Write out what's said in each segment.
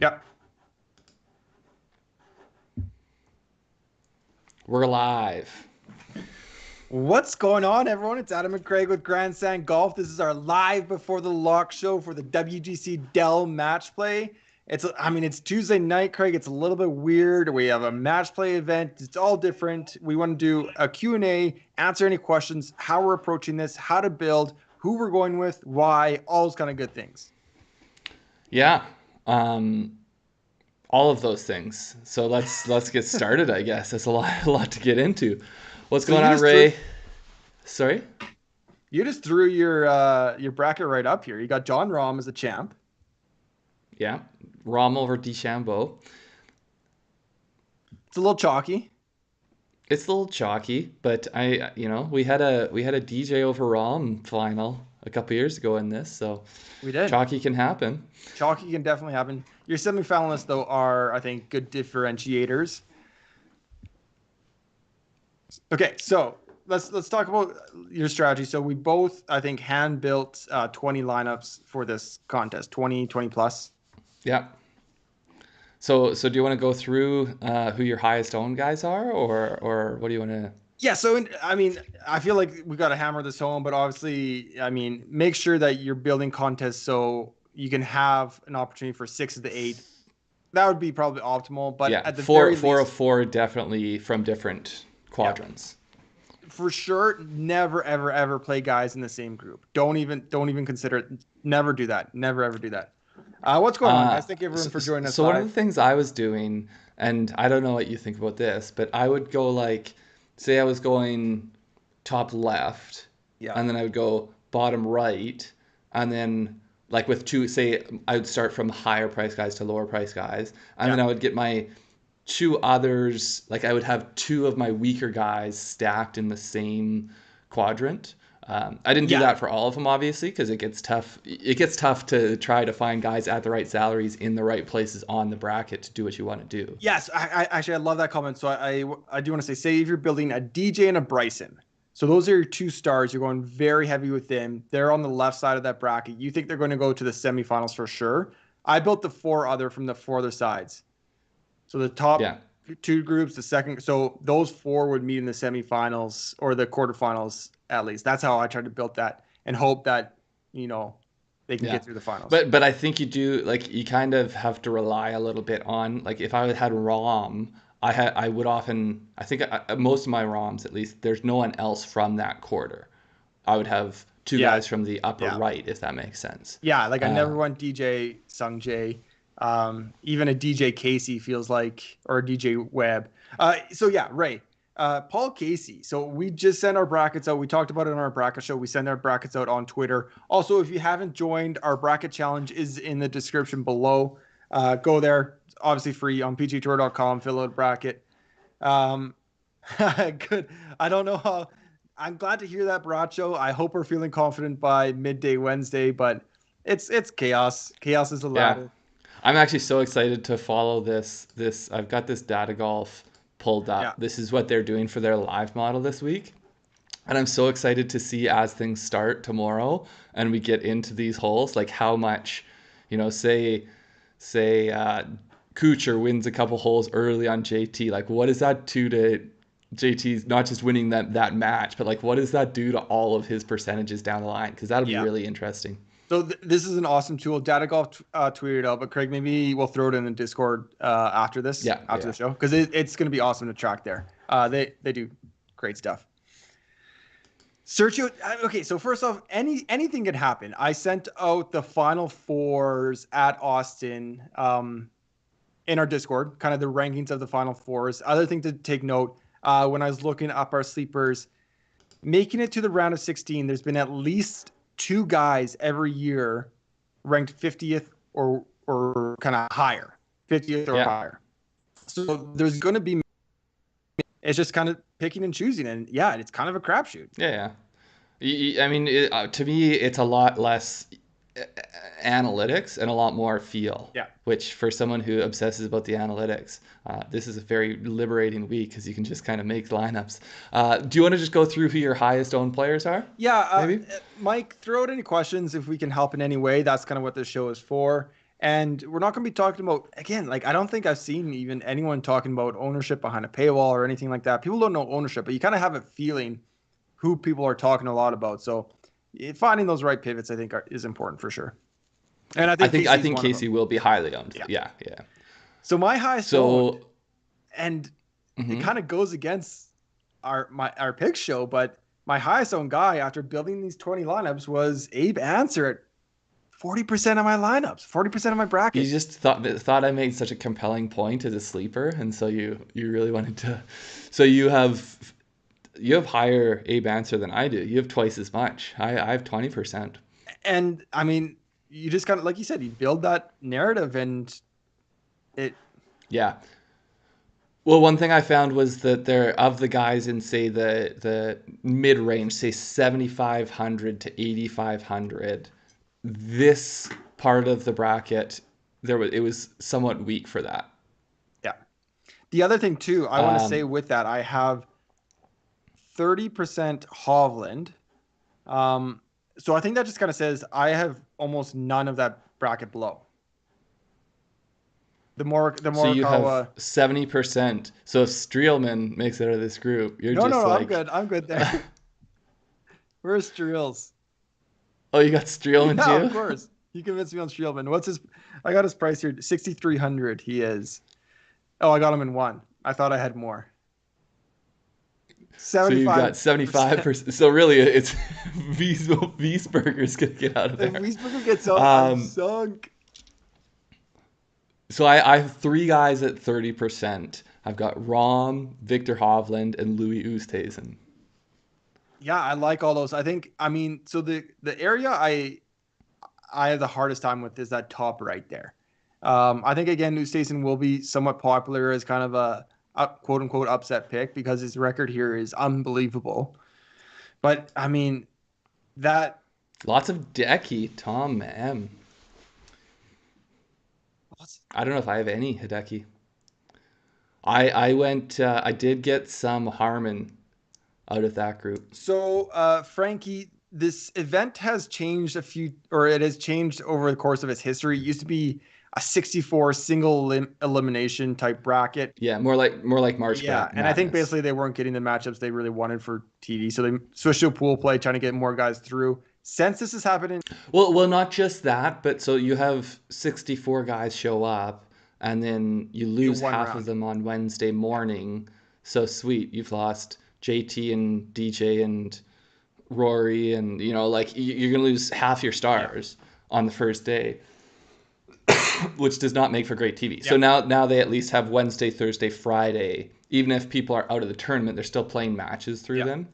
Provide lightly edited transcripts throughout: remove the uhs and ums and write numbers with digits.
Yep. We're live. What's going on, everyone? It's Adam and Craig with Grandstand Golf. This is our live before the lock show for the WGC Dell Match play. It's Tuesday night, Craig. It's a little bit weird. We have a match play event. It's all different. We want to do a Q&A, answer any questions, how we're approaching this, how to build, who we're going with, why, all those kind of good things. Yeah. All of those things. So let's get started, I guess. That's a lot to get into. What's going on, Ray? Sorry? You just threw your bracket right up here. You got John Rahm as the champ. Yeah. Rahm over DeChambeau. It's a little chalky. It's a little chalky, but we had a DJ over Rahm final a couple years ago in this, so we did. Chalky can happen. Chalky can definitely happen. Your semifinalists, though, are, I think, good differentiators. Okay, so let's talk about your strategy. So we both, I think, hand built 20 lineups for this contest, 20 plus. Yeah. So do you want to go through who your highest owned guys are, or what do you want to? Yeah, so I feel like we got to hammer this home, but obviously, make sure that you're building contests so you can have an opportunity for 6 of the 8. That would be probably optimal, but yeah, at the four very least, of 4 definitely from different quadrants. Yeah. For sure, never ever play guys in the same group. Don't even consider it. Never do that. Never ever do that. What's going on, guys? Thank you everyone for joining us. So one of the things I was doing, and I don't know what you think about this, but I would go like, say I was going top left, yeah, and then I would go bottom right, and then like with two, say I would start from higher price guys to lower price guys, and then I would get my 2 others, like I would have 2 of my weaker guys stacked in the same quadrant. I didn't do that for all of them, obviously, because it gets tough. It gets tough to try to find guys at the right salaries in the right places on the bracket to do what you want to do. Yes, I actually love that comment. So I do want to say if you're building a DJ and a Bryson, so those are your 2 stars. You're going very heavy with them. They're on the left side of that bracket. You think they're going to go to the semifinals for sure. I built the 4 other from the 4 other sides. So the top 2 groups, the second, so those 4 would meet in the semifinals or the quarterfinals at least. That's how I tried to build that and hope that, they can get through the finals. But I think you do, like, you kind of have to rely a little bit on, like, if I had Rahm, I would often, I think most of my Rahms, at least, there's no one else from that quarter. I would have 2 guys from the upper right, if that makes sense. Yeah, like I never went DJ Sungjae. Even a DJ Casey feels like, or a DJ Webb. Ray, Paul Casey. So we just sent our brackets out. We talked about it on our bracket show. We send our brackets out on Twitter. Also, if you haven't joined, our bracket challenge is in the description below. Go there. It's obviously free on pgtour.com. Fill out a bracket. Good. I don't know how. I'm glad to hear that, Bracho. I hope we're feeling confident by midday Wednesday, but it's chaos. Chaos is allowed. Yeah. I'm actually so excited to follow this. I've got this Data Golf pulled up. Yeah. This is what they're doing for their live model this week. And I'm so excited to see as things start tomorrow and we get into these holes, like how much, say Kuchar wins a couple holes early on JT. Like, what does that do to JT's not just winning that match, but like, what does that do to all of his percentages down the line? Because that'll be really interesting. So this is an awesome tool. Data Golf tweeted out, but Craig, maybe we'll throw it in the Discord after this, after the show, because it's going to be awesome to track there. They do great stuff. Search out. Okay, so first off, anything could happen. I sent out the final 4s at Austin in our Discord, kind of the rankings of the final 4s. Other thing to take note, when I was looking up our sleepers, making it to the round of 16, there's been at least 2 guys every year ranked 50th or kind of higher, 50th or higher. So there's going to be, it's just kind of picking and choosing. And it's kind of a crapshoot. Yeah. I mean, to me, it's a lot less analytics and a lot more feel. Yeah. Which for someone who obsesses about the analytics, this is a very liberating week because you can just kind of make lineups. Do you want to just go through who your highest owned players are? Yeah. Maybe? Mike, throw out any questions if we can help in any way. That's kind of what this show is for. And we're not going to be talking about, again, like, I don't think I've seen even anyone talking about ownership behind a paywall or anything like that. People don't know ownership, but you kind of have a feeling who people are talking a lot about. So finding those right pivots, I think, is important for sure. And I think Casey will be highly owned. Yeah. So my highest owned, and it kind of goes against our pick show, but my highest owned guy after building these 20 lineups was Abe Answer at 40% of my lineups, 40% of my bracket. You just thought I made such a compelling point as a sleeper, and so you really wanted to. So you have higher Abe Answer than I do. You have twice as much. I have 20%. And I mean, you just kind of, like you said, you build that narrative, and it. Yeah. Well, one thing I found was that there, of the guys in, say, the mid range, say 7,500 to 8,500, this part of the bracket, it was somewhat weak for that. Yeah. The other thing too, I want to say with that, I have 30% Hovland. So I think that just kind of says I have almost none of that bracket below. The more. So you have 70%. So if Streelman makes it out of this group, you're no, I'm good. I'm good there. Where's Streels? Oh, you got Streelman too? Of course. You convinced me on Streelman. I got his price here, 6,300. He is. Oh, I got him in one. I thought I had more. 75%. So you got 75%. So really, it's Wiesberger's gonna get out of there. If Wiesberger gets out, I'm sunk. So I have three guys at 30%. I've got Rahm, Victor Hovland, and Louis Oosthuizen. Yeah, I like all those. So the area I have the hardest time with is that top right there. I think, again, Oosthuizen will be somewhat popular as kind of a quote unquote upset pick because his record here is unbelievable. But I mean, that lots of Hideki, Tom M. I don't know if I have any Hideki. I did get some Harmon out of that group. So, Frankie, this event has changed it has changed over the course of its history. It used to be a 64 single elimination type bracket. Yeah, more like March. Yeah, and I think basically they weren't getting the matchups they really wanted for TV, so they switched to pool play, trying to get more guys through. Since this is happening, well, not just that, but so you have 64 guys show up, and then you lose half of them on Wednesday morning. So sweet, you've lost JT and DJ and Rory, and you're gonna lose half your stars on the first day. Which does not make for great TV. Yeah. So now they at least have Wednesday, Thursday, Friday. Even if people are out of the tournament, they're still playing matches through them.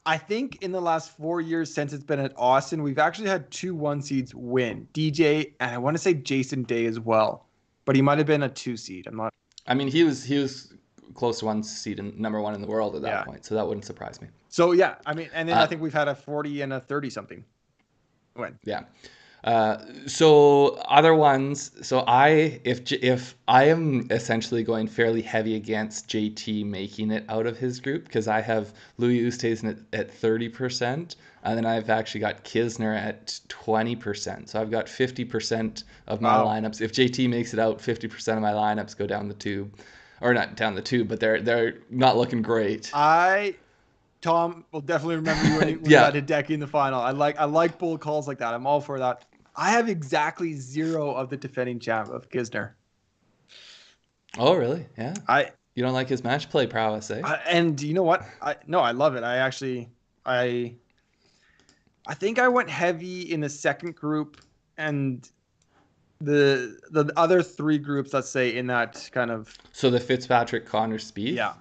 I think in the last 4 years since it's been at Austin, we've actually had 2 1 seeds win. DJ, and I want to say Jason Day as well. But he might have been a 2 seed. I'm not. I mean, he was close to 1 seed and number 1 in the world at that point. So that wouldn't surprise me. So, yeah. I mean, and then I think we've had a 40 and a 30 something win. Yeah. So other ones. So if I am essentially going fairly heavy against JT making it out of his group, because I have Louis Oosthuizen at 30%, and then I've actually got Kisner at 20%. So I've got 50% of my lineups. If JT makes it out, 50% of my lineups go down the tube, or not down the tube, but they're not looking great. Tom will definitely remember you when you had Hideki in the final. I like bold calls like that. I'm all for that. I have exactly 0 of the defending champ of Kisner. Oh, really? Yeah. You don't like his match play prowess, eh? And you know what? I love it. I think I went heavy in the second group, and the other 3 groups, let's say, in that kind of. So the Fitzpatrick, Connor, Spieth. Yeah.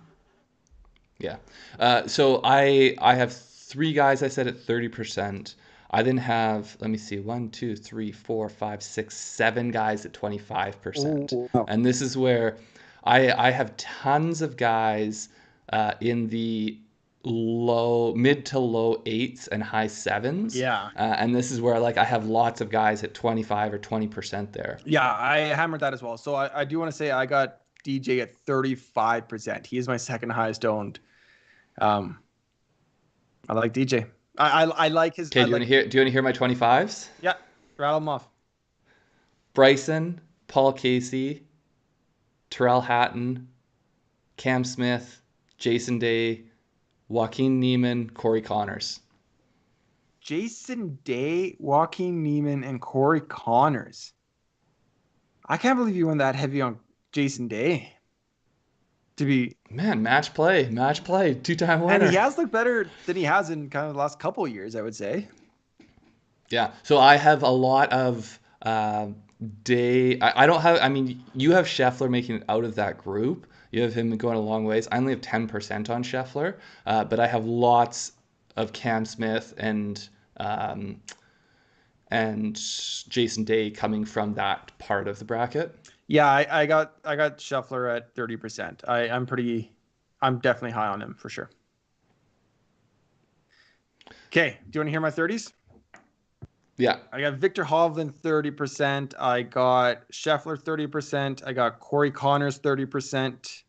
Yeah. So I have 3 guys I said at 30%. I then have, let me see, 1, 2, 3, 4, 5, 6, 7 guys at 25%. Oh. And this is where I have tons of guys in the mid to low 8s and high 7s. Yeah. And this is where I have lots of guys at 25 or 20% there. Yeah, I hammered that as well. So I do want to say I got DJ at 35%. He is my second highest owned. I like DJ. I like his. Okay, do you want to hear my 25s? Yeah, rattle them off. Bryson, Paul Casey, Terrell Hatton, Cam Smith, Jason Day, Joaquin Niemann, Corey Connors. Jason Day, Joaquin Niemann, and Corey Connors. I can't believe you went that heavy on Jason Day. Match play, 2-time winner. And he has looked better than he has in kind of the last couple of years, I would say. Yeah. So I have a lot of Day. I don't have. I mean, you have Scheffler making it out of that group. You have him going a long ways. I only have 10% on Scheffler, but I have lots of Cam Smith and Jason Day coming from that part of the bracket. Yeah, I got Scheffler at 30%. I'm definitely high on him for sure. Okay, do you want to hear my 30s? Yeah. I got Victor Hovland 30%. I got Scheffler 30%. I got Corey Connors 30%.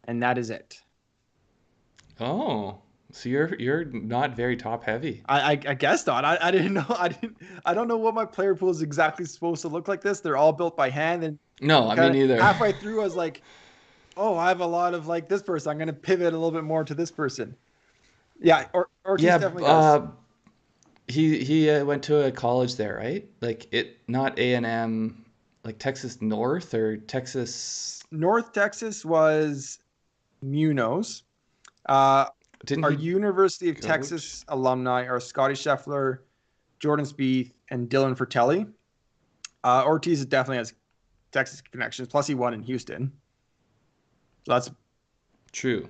And that is it. Oh, so you're not very top heavy. I guess not. I didn't know. I don't know what my player pool is exactly supposed to look like this. They're all built by hand. And no, I mean neither. Halfway through, I was like, oh, I have a lot of like this person. I'm going to pivot a little bit more to this person. Yeah, Ortiz definitely does. He went to a college there, right? Like not A&M, like Texas North or Texas. North Texas was Munoz. University of Texas alumni are Scotty Scheffler, Jordan Spieth, and Dylan Fratelli. Ortiz definitely has Texas connections. Plus, he won in Houston. So that's true.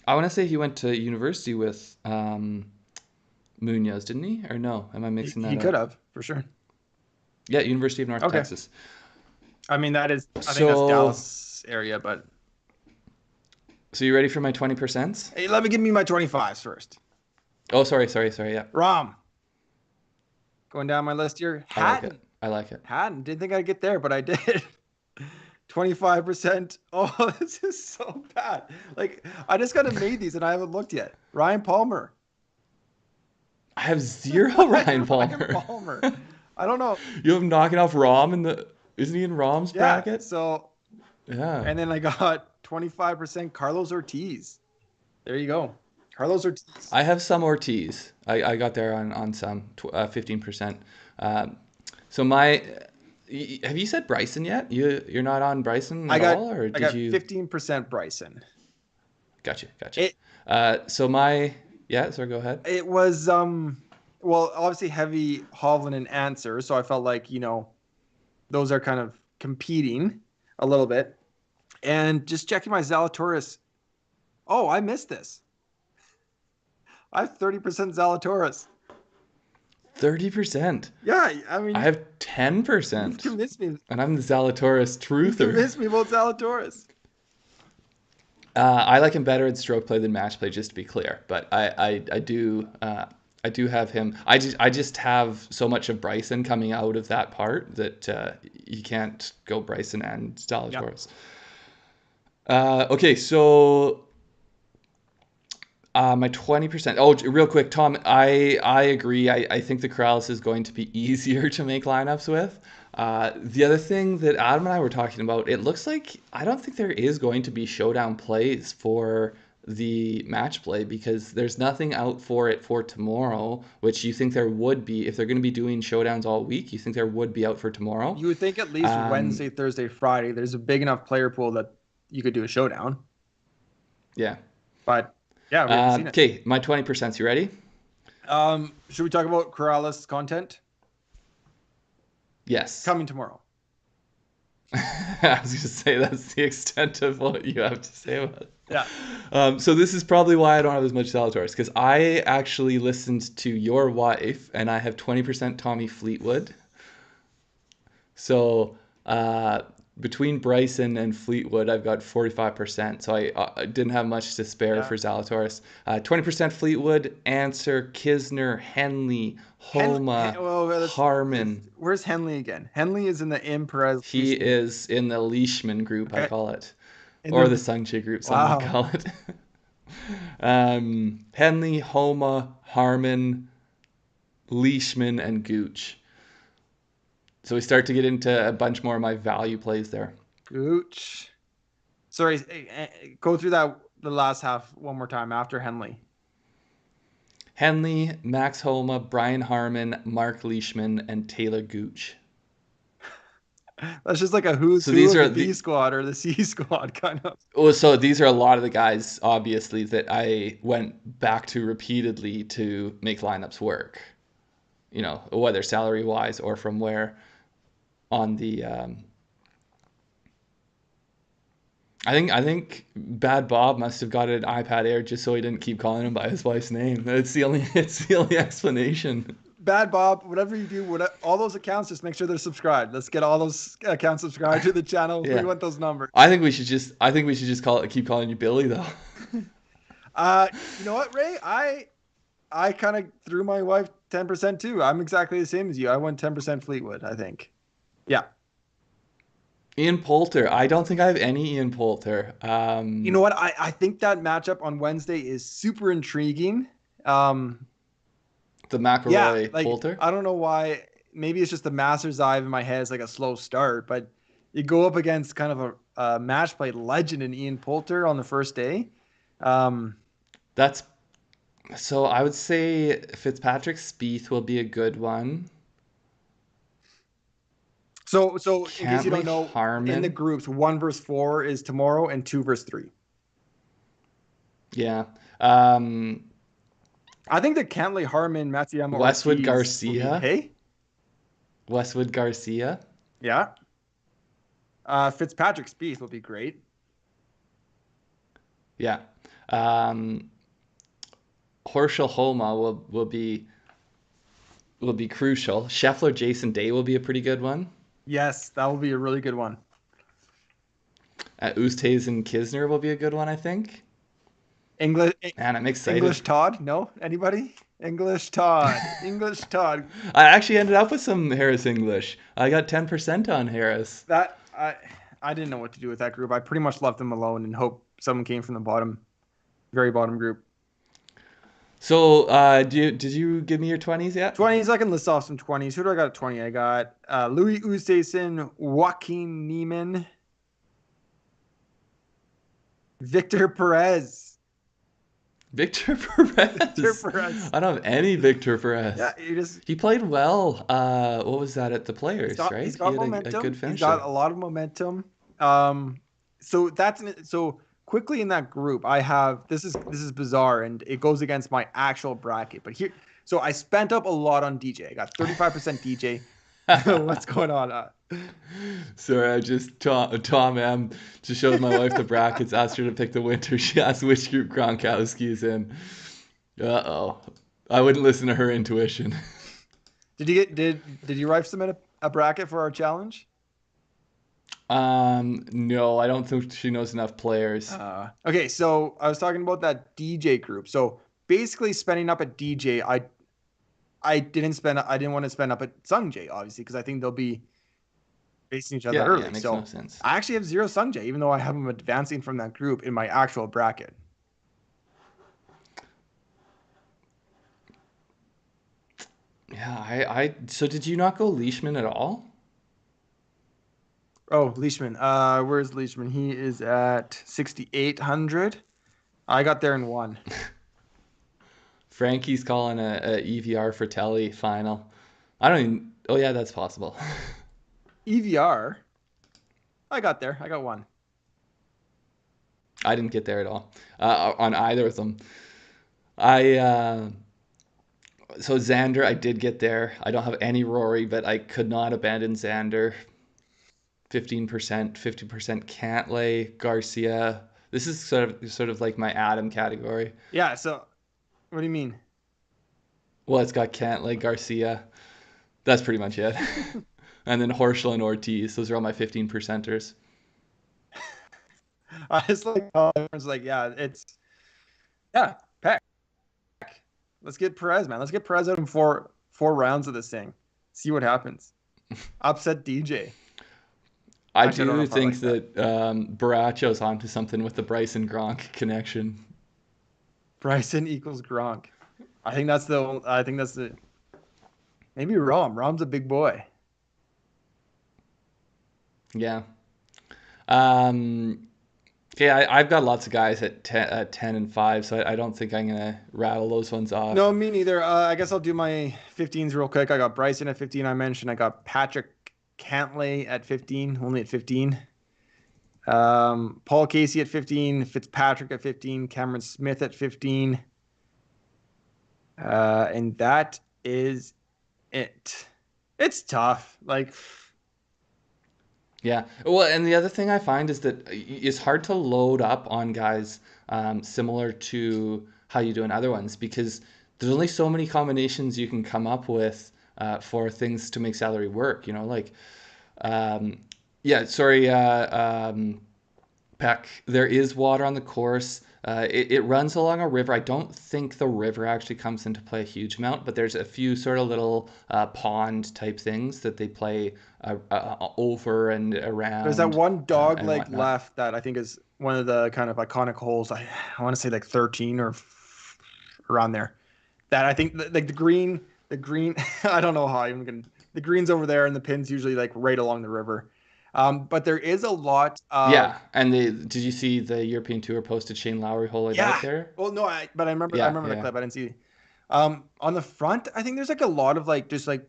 I want to say he went to university with Munoz, didn't he? Or no? Am I mixing that up? He could have, for sure. Yeah, University of North Texas. I mean, I think that's Dallas area, but... So you ready for my 20%? Hey, let me give me my 25s first. Oh, sorry, yeah. Rahm. Going down my list here. Hatton. I like it. Hatton. Didn't think I'd get there, but I did. 25%. Oh, this is so bad. Like, I just got to made these and I haven't looked yet. Ryan Palmer. I have zero Ryan Palmer. I don't know. You have him knocking off Rahm isn't he in Rahm's bracket? So, yeah. And then I got 25% Carlos Ortiz. There you go. Carlos Ortiz. I have some Ortiz. I got there on some 15%. So have you said Bryson yet? You're not on Bryson at all, or did you? I got 15% Bryson. Gotcha. Sorry, go ahead. It was well, obviously heavy Hovland and Answer, so I felt like those are kind of competing a little bit. And just checking my Zalatoris. Oh, I missed this. I have 30% Zalatoris. 30%. Yeah, I mean, I have 10%. You convinced me. And I'm the Zalatoris truther. You convinced me about Zalatoris. I like him better in stroke play than match play, just to be clear. But I do have him. I just have so much of Bryson coming out of that part that you can't go Bryson and Zalatoris. Yep. Okay, so my 20%. Oh, real quick, Tom, I agree. I think the Corrales is going to be easier to make lineups with. The other thing that Adam and I were talking about, it looks like I don't think there is going to be showdown plays for the match play because there's nothing out for it for tomorrow, which you think there would be. If they're going to be doing showdowns all week, you think there would be out for tomorrow? You would think at least Wednesday, Thursday, Friday, there's a big enough player pool that you could do a showdown. Yeah. But, yeah, we haven't seen it. Okay, my 20%. You ready? Should we talk about Corrales content? Yes. Coming tomorrow. I was going to say that's the extent of what you have to say about it. Yeah. So this is probably why I don't have as much Zalatoris, because I actually listened to your wife, and I have 20% Tommy Fleetwood. So between Bryson and Fleetwood, I've got 45%. So I didn't have much to spare for Zalatoris. 20% Fleetwood, Answer, Kisner, Henley, Homa, Harmon. Where's Henley again? Henley is in the Imprez. He is in the Leishman group, I call it. Or the Sungjae group, some would call it. Henley, Homa, Harmon, Leishman, and Gooch. So we start to get into a bunch more of my value plays there. Gooch. Sorry, go through the last half one more time after Henley. Henley, Max Homa, Brian Harman, Mark Leishman, and Taylor Gooch. That's just like a who's who of the B squad or the C squad kind of. Oh, so these are a lot of the guys, obviously, that I went back to repeatedly to make lineups work. You know, whether salary wise or from where on the. I think Bad Bob must have got an iPad Air just so he didn't keep calling him by his wife's name. It's the only explanation. Bad Bob, whatever you do, all those accounts, just make sure they're subscribed. Let's get all those accounts subscribed to the channel. Yeah. We want those numbers. I think we should just keep calling you Billy though. You know what, Ray? I kind of threw my wife 10% too. I'm exactly the same as you. I went 10% Fleetwood, I think. Yeah. Ian Poulter. I don't think I have any Ian Poulter. You know what? I think that matchup on Wednesday is super intriguing. The McIlroy Poulter? I don't know why. Maybe it's just the Masters eye in my head. It's like a slow start, but you go up against kind of a match play legend in Ian Poulter on the first day. That's so I would say Fitzpatrick Spieth will be a good one. So in case you don't know, Harman. In the groups, 1 versus 4 is tomorrow and 2 versus 3. Yeah. I think that Cantley, Harman, Matsuyama, Westwood Garcia. Hey? Westwood Garcia. Yeah. Fitzpatrick Spieth will be great. Yeah. Horschel Homa will be crucial. Scheffler Jason Day will be a pretty good one. Yes, that will be a really good one. Oosthuizen Kisner will be a good one, I think. Man, I'm excited. English Todd? No? Anybody? English Todd. I actually ended up with some Harris English. I got 10% on Harris. I didn't know what to do with that group. I pretty much left them alone and hope someone came from the very bottom group. So, did you give me your 20s yet? 20s, I can list off some 20s. Who do I got at 20? I got Louis Oosthuizen, Joaquin Niemann, Victor Perez. Victor Perez. I don't have any Victor Perez. Yeah, he played well. What was that at the Players, right? He's got momentum. A good finish. He's got a lot of momentum. So quickly in that group, I have this is bizarre and it goes against my actual bracket. But so I spent up a lot on DJ. I got 35% DJ. What's going on? Sorry, I just Tom M just showed my wife the brackets, asked her to pick the winner. She asked which group Gronkowski is in. I wouldn't listen to her intuition. Did your wife submit a bracket for our challenge? No, I don't think she knows enough players. Okay, so I was talking about that DJ group. So basically spending up at DJ, I didn't want to spend up at Sungjae, obviously, because I think they'll be facing each other early. Yeah, makes so no sense. I actually have 0 Sungjae, even though I have him advancing from that group in my actual bracket. Yeah, so did you not go Leishman at all? Oh, Leishman. Where's Leishman? He is at 6,800. I got there in 1. Frankie's calling a EVR for Telly final. I don't even. Oh yeah, that's possible. EVR. I got there. I got 1. I didn't get there at all on either of them. So Xander, I did get there. I don't have any Rory, but I could not abandon Xander. 15%, 50% Cantlay, Garcia. This is sort of like my Adam category. Yeah. So, what do you mean? Well, it's got Cantlay, Garcia. That's pretty much it. And then Horschel and Ortiz. Those are all my 15%ers. I just like Peck. Let's get Perez, man. Let's get Perez out in four rounds of this thing. See what happens. Upset DJ. I do think that Baracho's onto something with the Bryson Gronk connection. Bryson equals Gronk. I think that's the maybe Rom's a big boy. Yeah. Okay, I've got lots of guys at 10 and 5, so I don't think I'm going to rattle those ones off. No, me neither. I guess I'll do my 15s real quick. I got Bryson at 15, I mentioned. I got Patrick Cantlay at 15, only at 15. Paul Casey at 15, Fitzpatrick at 15, Cameron Smith at 15. And that is it. It's tough. Like, yeah. Well, and the other thing I find is that it's hard to load up on guys similar to how you do in other ones, because there's only so many combinations you can come up with for things to make salary work. Like, yeah, sorry, Peck, there is water on the course. It runs along a river. I don't think the river actually comes into play a huge amount, but there's a few sort of little pond type things that they play over and around. There's that one dog leg left that I think is one of the kind of iconic holes. I want to say like 13 or around there. That I think like the green. I don't know how I'm gonna. The green's over there, and the pin's usually like right along the river. But there is a lot of... Yeah, and did you see the European Tour posted Shane Lowry hole out there? Well, no, but I remember the clip. I didn't see. On the front, I think there's like a lot of like just like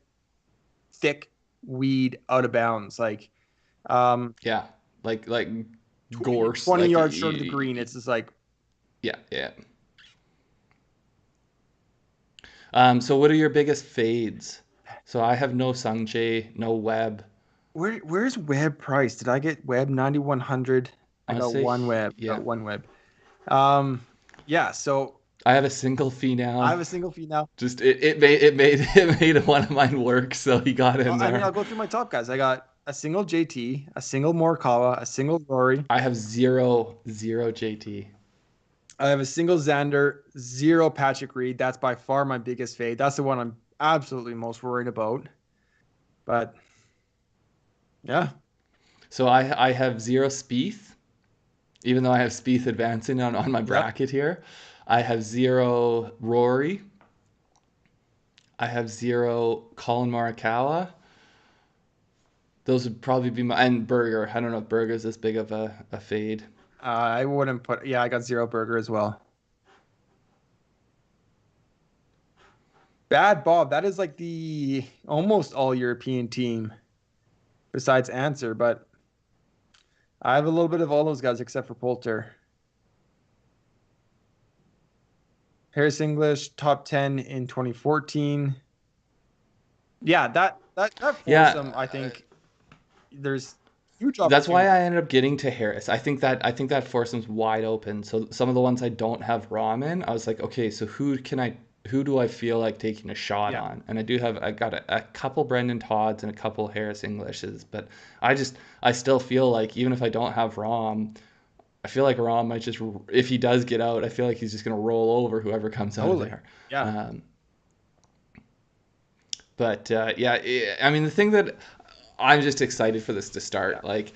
thick weed out of bounds, like yeah, like gorse, 20 like, yards short of the green. It's just like yeah. So what are your biggest fades? So I have no Sungjae, no Webb. Where's Webb price? Did I get Webb 9,100? I got one Webb. Yeah. Got one Webb. Yeah. So I have a single fee now. Just it made one of mine work, so he got in there. I mean, I'll go through my top guys. I got a single JT, a single Morikawa, a single Rory. I have zero JT. I have a single Xander, 0 Patrick Reed. That's by far my biggest fade. That's the one I'm absolutely most worried about. But yeah. So I have 0 Spieth, even though I have Spieth advancing on my bracket here. I have 0 Rory. I have 0 Colin Morikawa. Those would probably be and Berger. I don't know if Berger's this big of a fade. I wouldn't put... Yeah, I got 0 Berger as well. Bad Bob. That is like the almost all European team besides Answer, but I have a little bit of all those guys except for Poulter. Harris English, top 10 in 2014. Yeah, that foursome, I think there's huge opportunity. That's why I ended up getting to Harris. I think that foursome's wide open. So some of the ones I don't have Rahm in, I was like, okay, so who do I feel like taking a shot on? And I got a couple Brendan Todds and a couple Harris Englishes, but I still feel like even if I don't have Rahm, I feel like Rahm might just, if he does get out, I feel like he's just going to roll over whoever comes out of there. Yeah. I mean, the thing that I'm just excited for this to start. Yeah. Like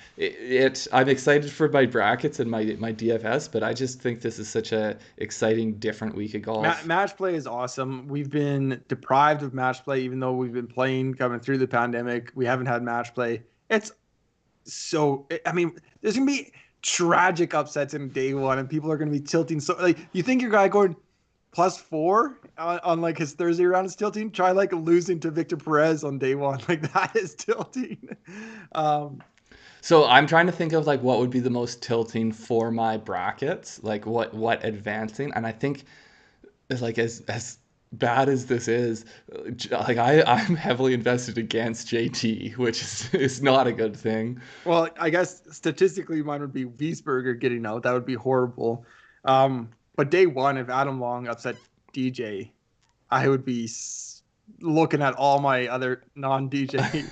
I'm excited for my brackets and my DFS, but I just think this is such a exciting, different week of golf. Match play is awesome. We've been deprived of match play, even though we've been playing coming through the pandemic. We haven't had match play. It's so, I mean, there's going to be tragic upsets in day one and people are going to be tilting. So like, you think your guy going +4 on like his Thursday round is tilting? Try like losing to Victor Perez on day one. Like that is tilting. So I'm trying to think of like what would be the most tilting for my brackets, like what advancing. And I think like as bad as this is, like I'm heavily invested against JT, which is not a good thing. Well, I guess statistically mine would be Wiesberger getting out. That would be horrible. But day one, if Adam Long upset DJ, I would be looking at all my other non-DJ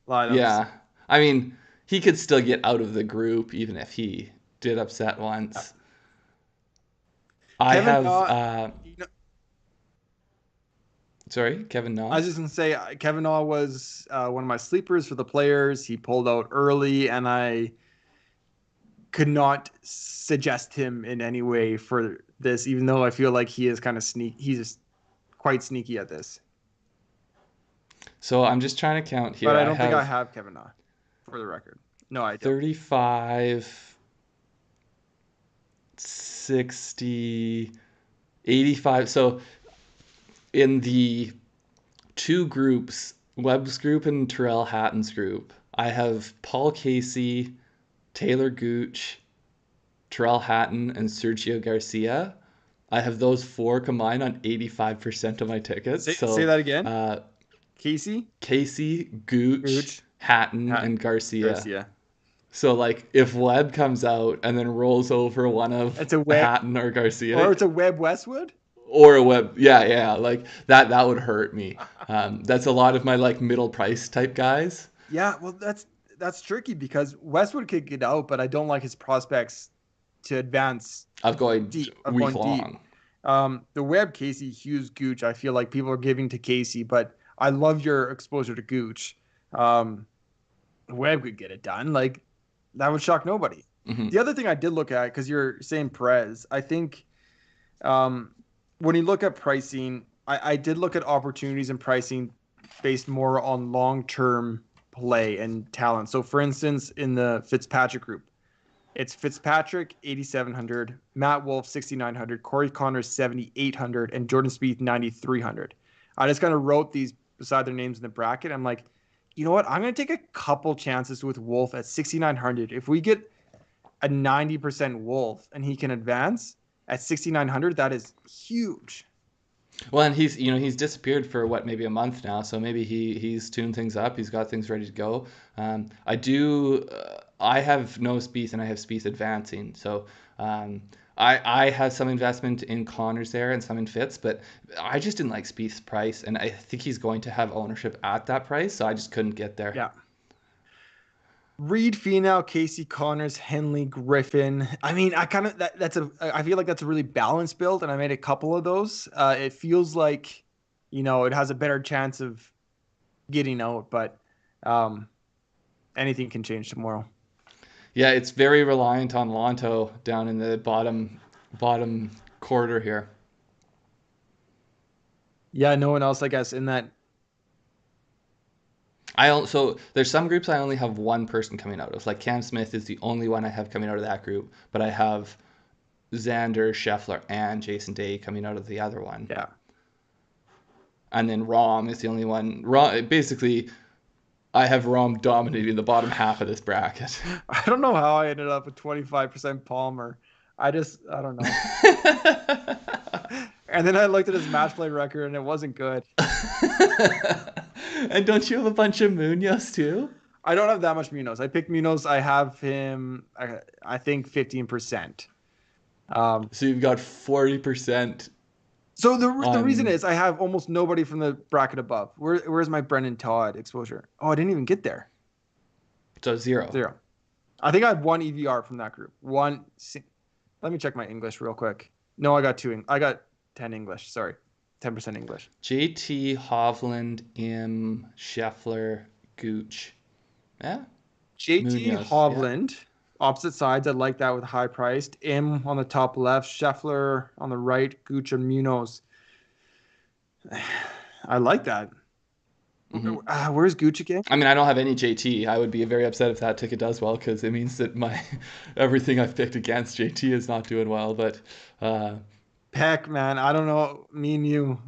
lineups. Yeah. I mean, he could still get out of the group even if he did upset once. Sorry, Kevin Na. I was just going to say, Kevin Na was one of my sleepers for the players. He pulled out early, and I could not suggest him in any way for this, even though I feel like he is kind of he's just quite sneaky at this. So I'm just trying to count here. But I don't think I have Kevin Na. for the record. No, I don't. 35, 60, 85. So in the two groups, Webb's group and Terrell Hatton's group, I have Paul Casey, Taylor Gooch, Terrell Hatton, and Sergio Garcia. I have those four combined on 85% of my tickets. Say that again. Casey, Gooch, Hatton, and Garcia. So like if Webb comes out and then rolls over one of Hatton or Garcia, or it's a Webb Westwood, or a Webb, yeah, like that would hurt me. That's a lot of my like middle price type guys. Yeah, well that's tricky because Westwood could get out, but I don't like his prospects to advance of going deep. The Webb, Casey, Hughes, Gooch, I feel like people are giving to Casey, but I love your exposure to Gooch. Webb could get it done. Like, that would shock nobody. Mm-hmm. The other thing I did look at, because you're saying Perez, I think when you look at pricing, I did look at opportunities and pricing based more on long-term play and talent. So, for instance, in the Fitzpatrick group, it's Fitzpatrick, 8,700, Matt Wolff, 6,900, Corey Connors, 7,800, and Jordan Spieth, 9,300. I just kind of wrote these beside their names in the bracket. I'm like, you know what? I'm going to take a couple chances with Wolff at 6,900. If we get a 90% Wolff and he can advance at 6,900, that is huge. Well, and he's disappeared for maybe a month now, so maybe he's tuned things up. He's got things ready to go. I have no Spieth and I have Spieth advancing, so I have some investment in Connors there and some in Fitz, but I just didn't like Spieth's price, and I think he's going to have ownership at that price, so I just couldn't get there. Yeah. Reed, Finau, Casey, Connors, Henley, Griffin. I mean, I feel like that's a really balanced build, and I made a couple of those. It feels like, it has a better chance of getting out, but anything can change tomorrow. Yeah, it's very reliant on Lonto down in the bottom quarter here. Yeah, no one else, I guess, in that. So there's some groups I only have one person coming out of. Like Cam Smith is the only one I have coming out of that group, but I have Xander, Scheffler, and Jason Day coming out of the other one. Yeah. And then Rahm is the only one. Basically, I have Rahm dominating the bottom half of this bracket. I don't know how I ended up with 25% Palmer. I don't know. And then I looked at his match play record, and it wasn't good. And don't you have a bunch of Munoz too? I don't have that much Munoz. I picked Munoz. I have him, I think, 15%. So you've got 40%. So the reason is I have almost nobody from the bracket above. Where's my Brendan Todd exposure? Oh, I didn't even get there. So zero. I think I have one EVR from that group. Let me check my English real quick. No, I got 10 English. Sorry. 10% English. JT, Hovland, Im, Scheffler, Gooch. Yeah. JT, Munoz, Hovland. Yeah. Opposite sides. I like that with high priced. Im on the top left. Scheffler on the right. Gooch and Munoz. I like that. Mm-hmm. Where's Gooch again? I mean, I don't have any JT. I would be very upset if that ticket does well, because it means that everything I've picked against JT is not doing well. But Peck, man, I don't know. Me and you,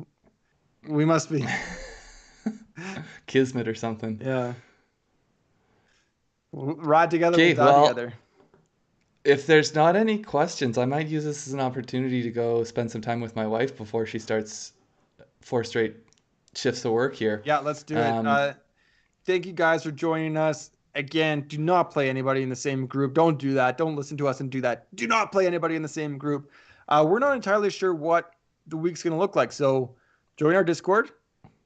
we must be kismet or something. Yeah. We'll ride together. We'll die together. If there's not any questions, I might use this as an opportunity to go spend some time with my wife before she starts 4 straight shifts of work here. Yeah, let's do it. Thank you guys for joining us. Again, do not play anybody in the same group. Don't do that. Don't listen to us and do that. Do not play anybody in the same group. We're not entirely sure what the week's going to look like. So join our Discord.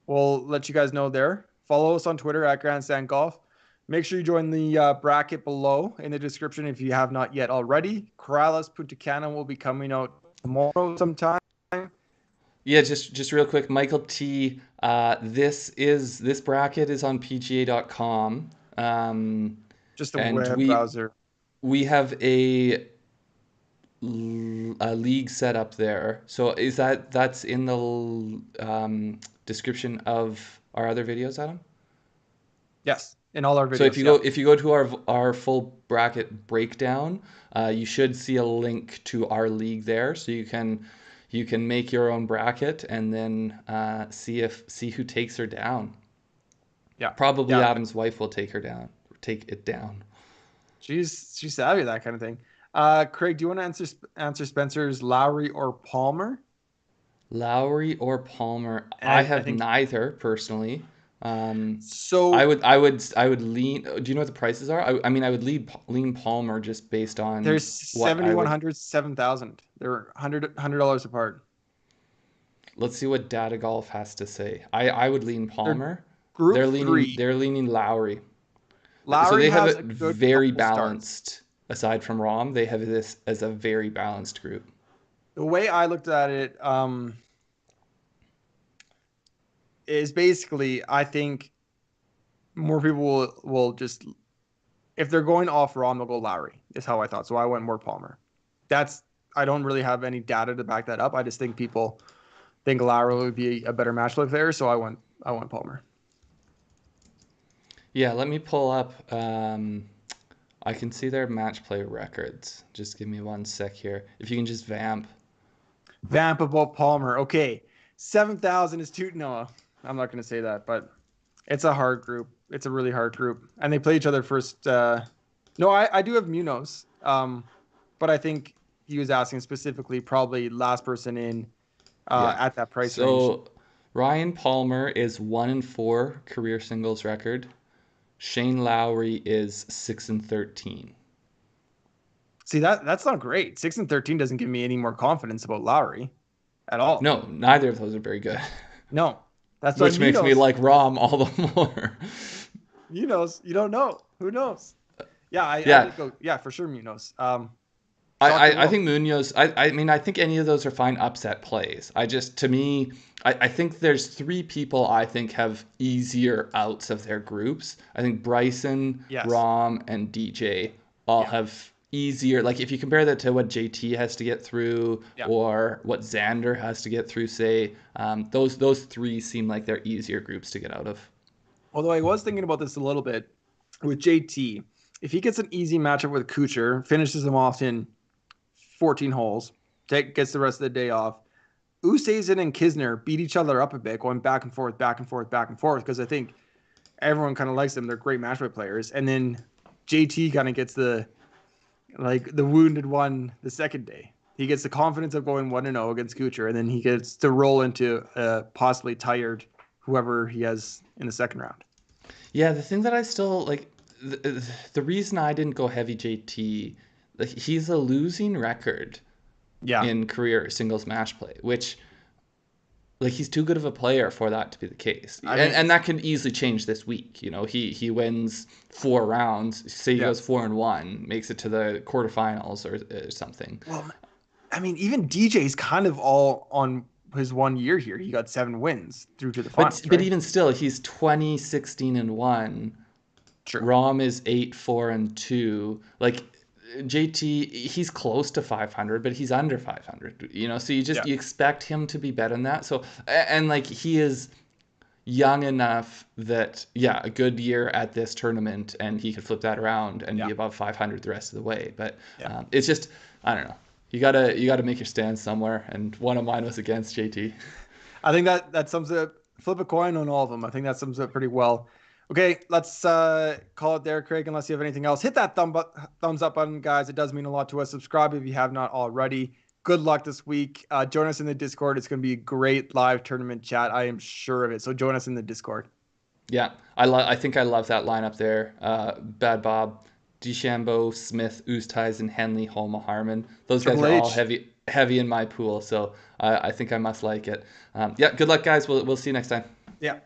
We'll let you guys know there. Follow us on Twitter at Grandstand Golf. Make sure you join the bracket below in the description if you have not yet already. Corrales Punta Cana will be coming out tomorrow sometime. Yeah, just real quick, Michael T. This bracket is on PGA.com. Just a web browser. We have a league set up there. So is that's in the description of our other videos, Adam? Yes. in all our videos. So if you go to our full bracket breakdown, you should see a link to our league there, so you can make your own bracket and then see who takes her down. Yeah, probably Adam's wife will take it down. She's savvy, that kind of thing. Craig, do you want to answer Spencer's Lowry or Palmer? Lowry or Palmer? And I think neither personally. So I would lean. Do you know what the prices are? I mean, I would lean Palmer just based on. There's 7,100, 7,000. They're $100 apart. Let's see what Data Golf has to say. I would lean Palmer. They're leaning Lowry. Lowry so they have has it very balanced. Starts. Aside from Rahm, they have this as a very balanced group. The way I looked at it is basically, I think more people will just, if they're going off Rahm, they'll go Lowry, is how I thought. So I went more Palmer. I don't really have any data to back that up. I just think people think Lowry would be a better match play player, so I went Palmer. Yeah, let me pull up. I can see their match play records. Just give me 1 sec here. If you can just vamp about Palmer. Okay, 7,000 is too. No, I'm not going to say that, but it's a hard group. It's a really hard group, and they play each other first. No, I do have Munoz, but I think he was asking specifically probably last person in at that price range. So Ryan Palmer is 1-4 career singles record. Shane Lowry is 6-13. See, that's not great. 6-13 doesn't give me any more confidence about Lowry at all. No, neither of those are very good. No, that's which makes me like Rahm all the more. Munoz, you don't know. Who knows? Yeah, I did go. Yeah, for sure, Munoz. I think Munoz. I mean, I think any of those are fine upset plays. I think there's 3 people I think have easier outs of their groups. I think Bryson, Rahm, and DJ all have easier. Like if you compare that to what JT has to get through or what Xander has to get through, say, those 3 seem like they're easier groups to get out of. Although I was thinking about this a little bit with JT, if he gets an easy matchup with Kuchar, finishes him off in 14 holes, gets the rest of the day off. Oosthuizen and Kisner beat each other up a bit, going back and forth, because I think everyone kind of likes them. They're great match play players. And then JT kind of gets the wounded one the second day. He gets the confidence of going 1-0 against Kuchar, and then he gets to roll into possibly tired whoever he has in the second round. Yeah, the thing that I still like, the reason I didn't go heavy JT, like he's a losing record in career singles match play, which like he's too good of a player for that to be the case. And that can easily change this week. You know, he wins 4 rounds, say he goes 4-1, makes it to the quarterfinals or something. Well, I mean, even DJ's kind of all on his 1 year here. He got 7 wins through to the finals. But even still, he's 20-16-1. True. Rahm is 8-4-2. Like JT, he's close to 500, but he's under 500. You know, so you expect him to be better than that. So and like he is young enough that a good year at this tournament, and he could flip that around and be above 500 the rest of the way. But it's just, I don't know. You gotta make your stand somewhere, and one of mine was against JT. I think that sums it. Flip a coin on all of them. I think that sums it pretty well. Okay, let's call it there, Craig, unless you have anything else. Hit that thumbs up button, guys. It does mean a lot to us. Subscribe if you have not already. Good luck this week. Join us in the Discord. It's going to be a great live tournament chat. I am sure of it. So join us in the Discord. Yeah, I think I love that lineup there. Bad Bob, DeChambeau, Smith, Oosthuizen, Henley, Homa, Harmon. Those guys are all heavy in my pool, so I think I must like it. Good luck, guys. We'll see you next time. Yeah.